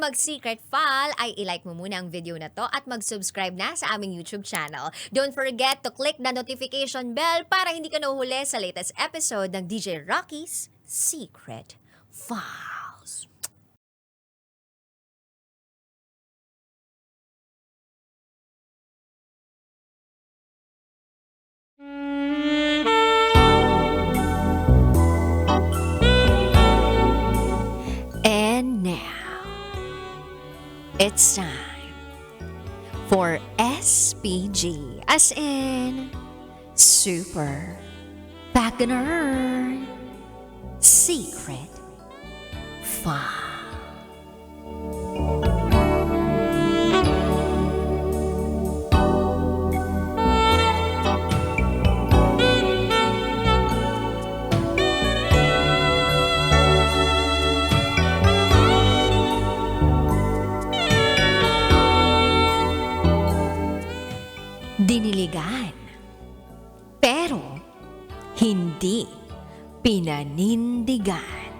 mag-secret file ay ilike mo muna ang video na to at mag-subscribe na sa aming YouTube channel. Don't forget to click the notification bell para hindi ka nahuhuli sa latest episode ng DJ Rocky's Secret Files. And now, it's time for SPG, as in Super Wagner Secret File. Diniligan, pero hindi pinanindigan.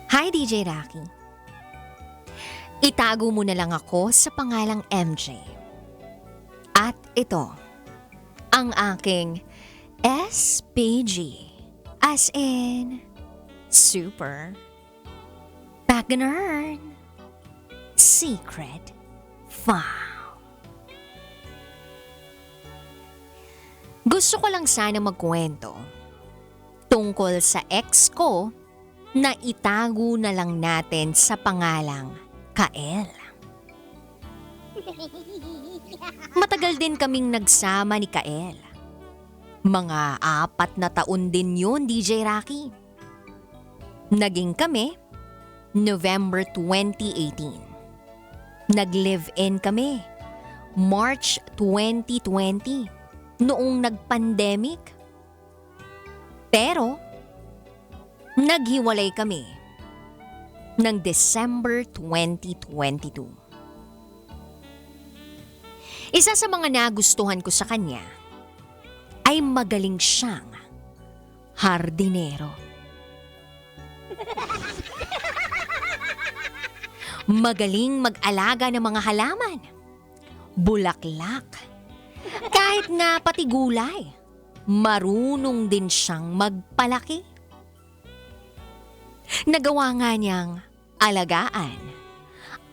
Hi DJ Rocky. Itago mo na lang ako sa pangalang MJ. At ito, ang aking SPG, as in Super Wagner Secret File. Gusto ko lang sana magkwento tungkol sa ex ko na itago na lang natin sa pangalang Kael. Matagal din kaming nagsama ni Kael. Mga 4 na taon din yun, DJ Rocky. Naging kami, November 2018. Nag-live-in kami, March 2020, noong nag-pandemic. Pero, naghiwalay kami ng December 2022. Isa sa mga nagustuhan ko sa kanya ay magaling siyang hardinero. Magaling mag-alaga ng mga halaman, bulaklak, kahit nga pati gulay. Marunong din siyang magpalaki. Nagawa nga niyang alagaan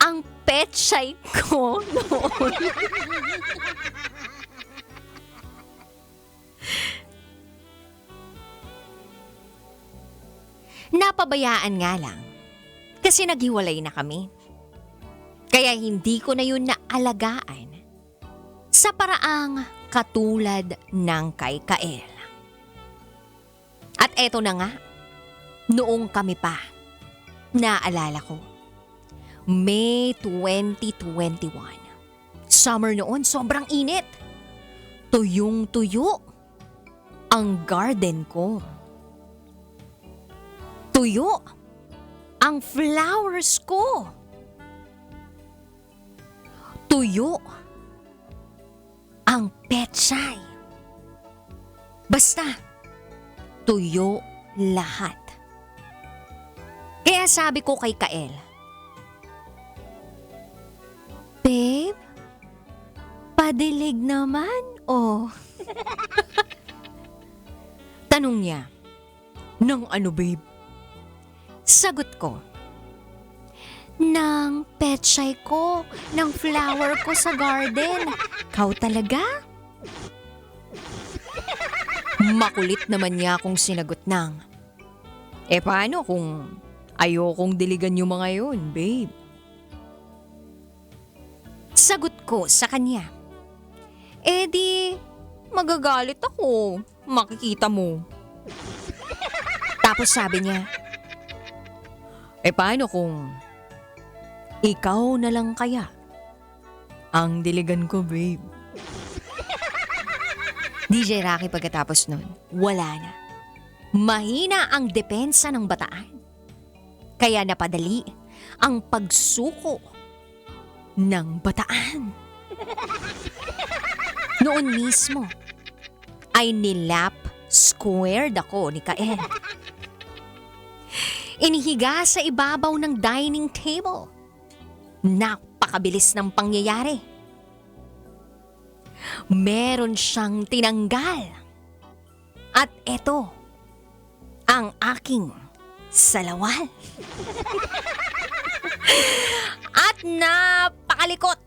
ang petsay ko noon. Napabayaan nga lang kasi naghiwalay na kami. Kaya hindi ko na yun naalagaan sa paraang katulad ng kay Kael. At eto na nga, noong kami pa, naalala ko, May 2021. Summer noon, sobrang init. Tuyong-tuyo ang garden ko. Tuyo ang flowers ko. Tuyo ang petsay. Basta, tuyo lahat. Kaya sabi ko kay Kael, "Babe, padilig naman, oh." Tanong niya, "Nang ano, babe?" Sagot ko, "Nang petsay ko, ng flower ko sa garden. Kau talaga?" Makulit naman niya akong sinagot ng, paano kung ayokong diligan yung mga yun, babe?" Sagot ko sa kanya, di magagalit ako, makikita mo." Tapos sabi niya, paano kung ikaw na lang kaya ang diligan ko, babe?" DJ Rocky, pagkatapos nun, wala na. Mahina ang depensa ng bataan. Kaya napadali ang pagsuko ng Bataan. Noon mismo ay nilap squared ako ni Kael. Inihiga sa ibabaw ng dining table. Napakabilis ng pangyayari. Meron siyang tinanggal. At eto, ang aking salawal. At napakalikot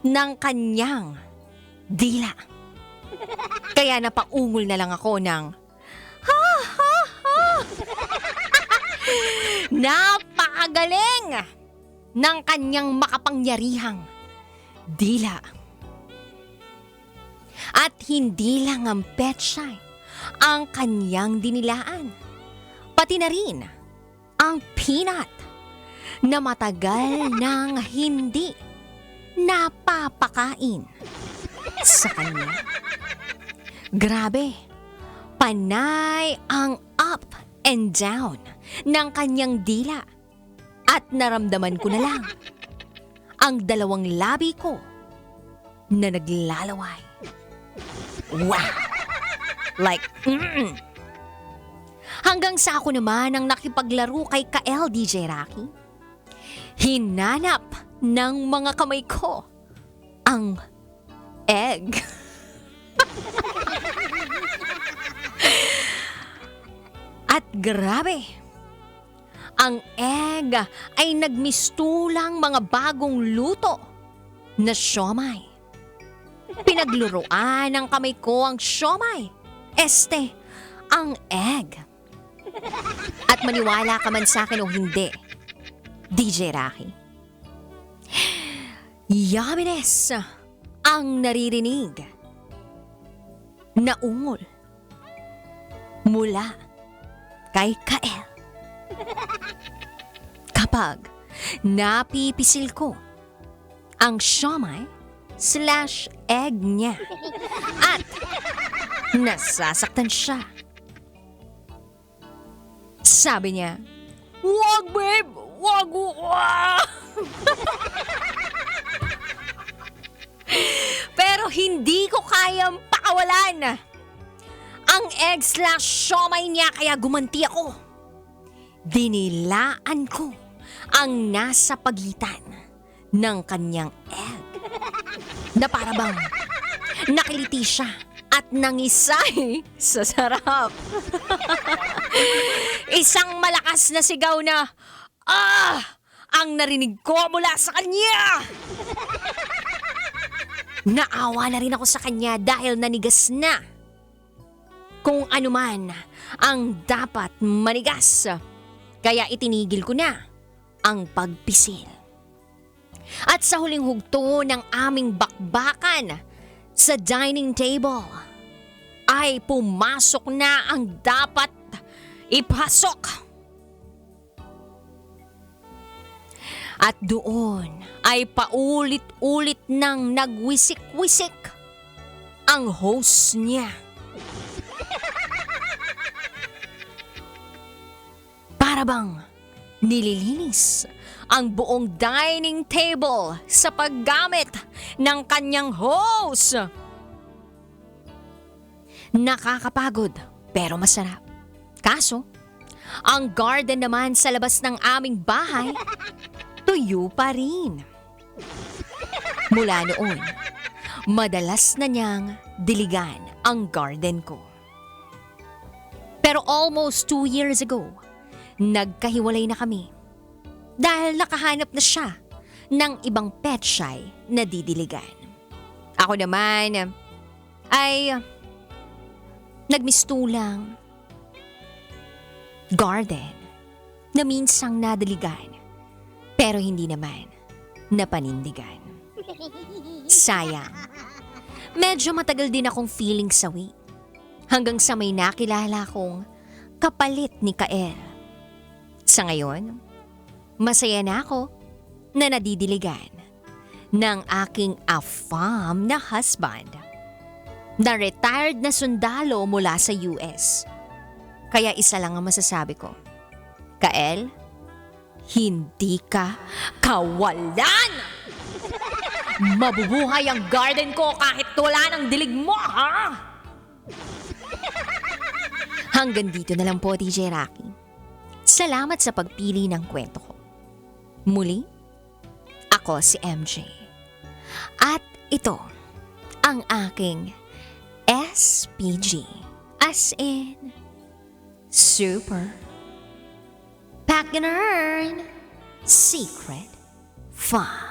ng kanyang dila. Kaya napaungol na lang ako ng ha ha ha. Napakagaling ng kanyang makapangyarihang dila. At hindi lang ang petsyay ang kanyang dinilaan, pati na rin ang peanut na matagal nang hindi napapakain sa kanya. Grabe, panay ang up and down ng kanyang dila at naramdaman ko na lang ang dalawang labi ko na naglalaway. Wow! Like, Hanggang sa ako naman ang nakipaglaro kay Kael, DJ Rocky. Hinanap ng mga kamay ko ang egg. At grabe, ang egg ay nagmistulang mga bagong luto na siomay. Pinagluruan ng kamay ko ang siomay, ang egg. At maniwala ka man sa akin o hindi, DJ Rocky, yumminess ang naririnig na ungol mula kay Kael kapag napipisil ko ang siomay/egg niya at nasasaktan siya. Sabi niya, "Wag, babe! Wag! Pero hindi ko kayang pakawalan ang egg/siomay niya, kaya gumanti ako. Dinilaan ko ang nasa pagitan ng kanyang egg na parabang nakiliti siya at nangisay sa sarap. Isang malakas na sigaw na, ang narinig ko mula sa kanya. Naawa na rin ako sa kanya dahil nanigas na kung anuman ang dapat manigas. Kaya itinigil ko na ang pagpisil. At sa huling hugto ng aming bakbakan sa dining table ay pumasok na ang dapat ipasok. At doon ay paulit-ulit nang nagwisik-wisik ang host niya. Para bang nililinis ang buong dining table sa paggamit ng kanyang hose. Nakakapagod pero masarap. Kaso, ang garden naman sa labas ng aming bahay, tuyo pa rin. Mula noon, madalas na niyang diligan ang garden ko. Pero almost 2 years ago, nagkahiwalay na kami. Dahil nakahanap na siya ng ibang petsyay na didiligan. Ako naman ay nagmistulang garden na minsang nadiligan pero hindi naman napanindigan. Sayang. Medyo matagal din akong feeling sawi hanggang sa may nakilala kong kapalit ni Kael. Sa ngayon, masaya na ako na nadidiligan ng aking afam na husband na retired na sundalo mula sa US. Kaya isa lang ang masasabi ko, Kael, hindi ka kawalan! Mabubuhay ang garden ko kahit wala ng dilig mo, ha? Hanggang dito na lang po, DJ Rocky. Salamat sa pagpili ng kwento ko. Muli, ako si MJ. At ito, ang aking SPG. As in, Super Pack and Earn Secret Fun.